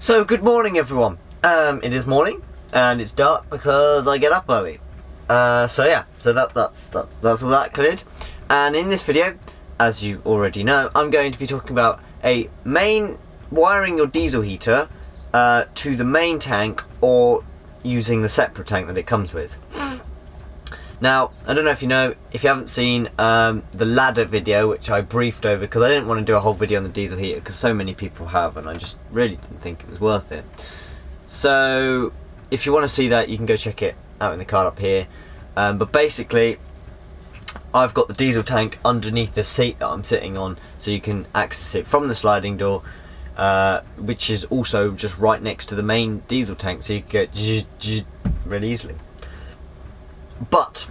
So good morning everyone. It is morning and it's dark because I get up early. That's all that cleared. And in this video, as you already know, I'm going to be talking about wiring your diesel heater to the main tank or using the separate tank that it comes with. Now, I don't know if you know, if you haven't seen the ladder video, which I briefed over because I didn't want to do a whole video on the diesel heater because so many people have, and I just really didn't think it was worth it. So, if you want to see that, you can go check it out in the card up here. But basically, I've got the diesel tank underneath the seat that I'm sitting on, so you can access it from the sliding door, which is also just right next to the main diesel tank, so you can get really easily. But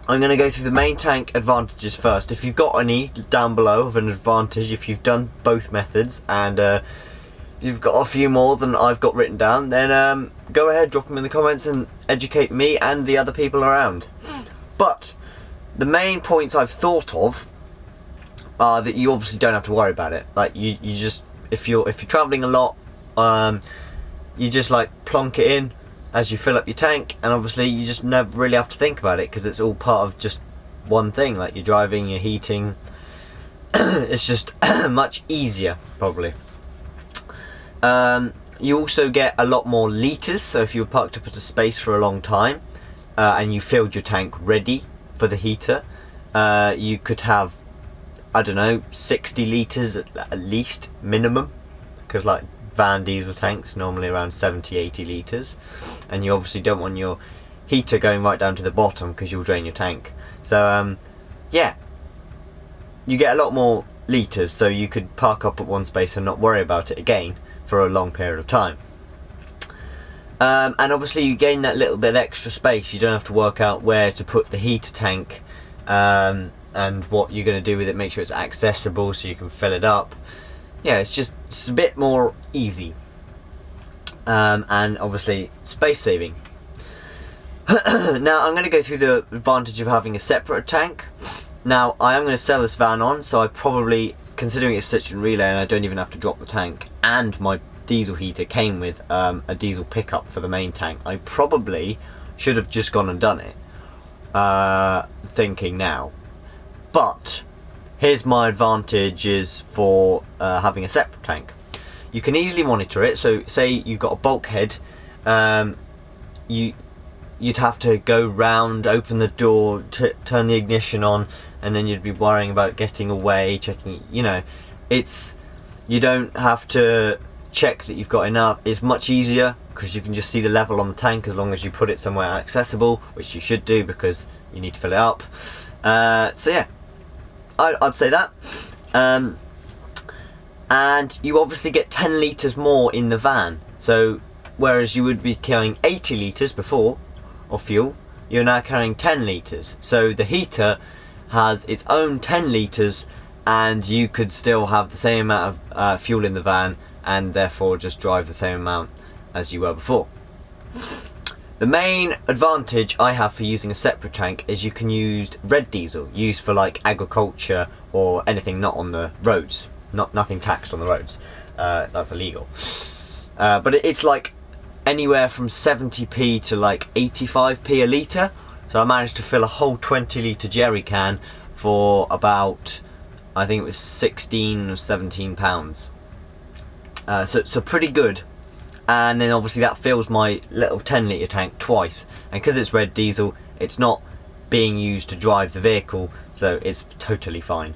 I'm going to go through the main tank advantages first. If you've got any down below of an advantage, if you've done both methods and you've got a few more than I've got written down, then go ahead, drop them in the comments and educate me and the other people around. But the main points I've thought of are that you obviously don't have to worry about it. Like you just, if you're traveling a lot, you just like plonk it in as you fill up your tank, and obviously you just never really have to think about it because it's all part of just one thing. Like you're driving, you're heating. It's just much easier probably. You also get a lot more litres, so if you were parked up at a space for a long time and you filled your tank ready for the heater, you could have, I don't know, 60 litres at least minimum, because like van diesel tanks normally around 70-80 litres, and you obviously don't want your heater going right down to the bottom because you'll drain your tank. So yeah, you get a lot more litres, so you could park up at one space and not worry about it again for a long period of time. And obviously you gain that little bit extra space. You don't have to work out where to put the heater tank and what you're going to do with it, make sure it's accessible so you can fill it up. Yeah, it's a bit more easy, and obviously space saving. Now I'm going to go through the advantage of having a separate tank. Now I am going to sell this van on, so I probably, considering it's such a relay and I don't even have to drop the tank, and my diesel heater came with a diesel pickup for the main tank, I probably should have just gone and done it, thinking now. But here's my advantages for having a separate tank. You can easily monitor it. So say you've got a bulkhead, you'd have to go round, open the door, turn the ignition on, and then you'd be worrying about getting away, checking, you know, you don't have to check that you've got enough. It's much easier because you can just see the level on the tank as long as you put it somewhere accessible, which you should do because you need to fill it up. So yeah, I'd say that. And you obviously get 10 litres more in the van. So whereas you would be carrying 80 litres before of fuel, you're now carrying 10 litres. So the heater has its own 10 litres, and you could still have the same amount of fuel in the van and therefore just drive the same amount as you were before. The main advantage I have for using a separate tank is you can use red diesel, used for like agriculture or anything not on the roads, nothing taxed on the roads. That's illegal. But it's like anywhere from 70p to like 85p a litre. So I managed to fill a whole 20 litre jerry can for about, I think it was 16 or 17 pounds. So pretty good. And then obviously that fills my little 10 litre tank twice, and because it's red diesel, it's not being used to drive the vehicle, so it's totally fine.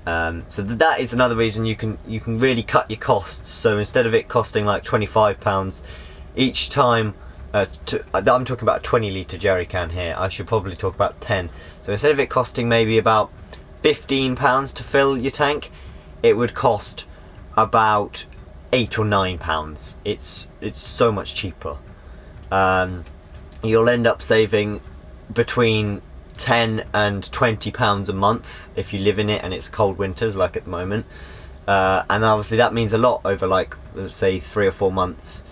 So that is another reason you can really cut your costs. So instead of it costing like £25 each time, I'm talking about a 20 litre jerry can here, I should probably talk about 10. So instead of it costing maybe about £15 to fill your tank, it would cost about £8 or £9. It's so much cheaper. You'll end up saving between £10 and £20 a month if you live in it and it's cold winters like at the moment. And obviously that means a lot over, like, let's say 3 or 4 months.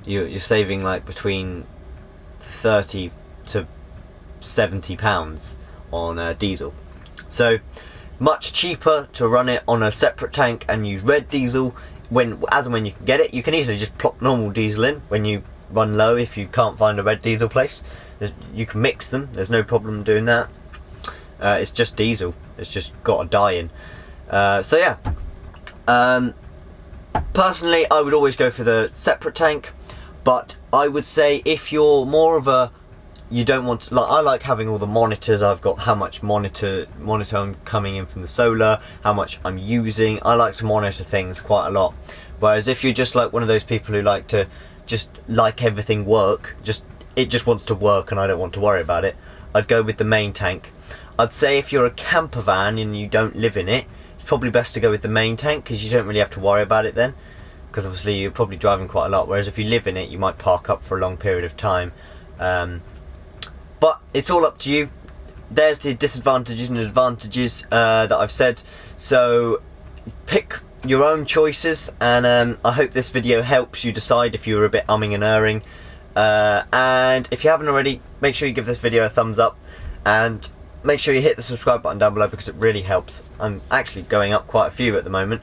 You're saving like between £30 to £70 on diesel. So much cheaper to run it on a separate tank and use red diesel as and when you can get it. You can easily just plop normal diesel in when you run low if you can't find a red diesel place. You can mix them, there's no problem doing that. It's just diesel, it's just got a dye in. So yeah, personally I would always go for the separate tank, but I would say if you're more of a, you don't want to, like, I like having all the monitors. I've got how much monitor I'm coming in from the solar, how much I'm using. I like to monitor things quite a lot. Whereas if you're just like one of those people who like to just like everything work, it just wants to work and I don't want to worry about it, I'd go with the main tank. I'd say if you're a camper van and you don't live in it, it's probably best to go with the main tank, because you don't really have to worry about it then, because obviously you're probably driving quite a lot, whereas if you live in it you might park up for a long period of time. But it's all up to you. There's the disadvantages and advantages that I've said, so pick your own choices, and I hope this video helps you decide if you're a bit umming and erring. And if you haven't already, make sure you give this video a thumbs up, and make sure you hit the subscribe button down below, because it really helps. I'm actually going up quite a few at the moment.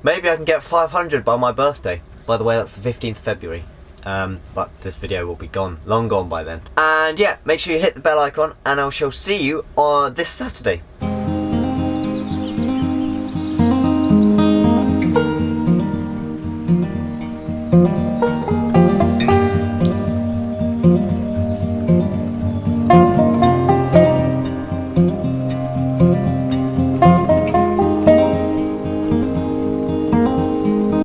Maybe I can get 500 by my birthday. By the way, that's the 15th of February. But this video will be gone, long gone by then. And yeah, make sure you hit the bell icon, and I shall see you on this Saturday.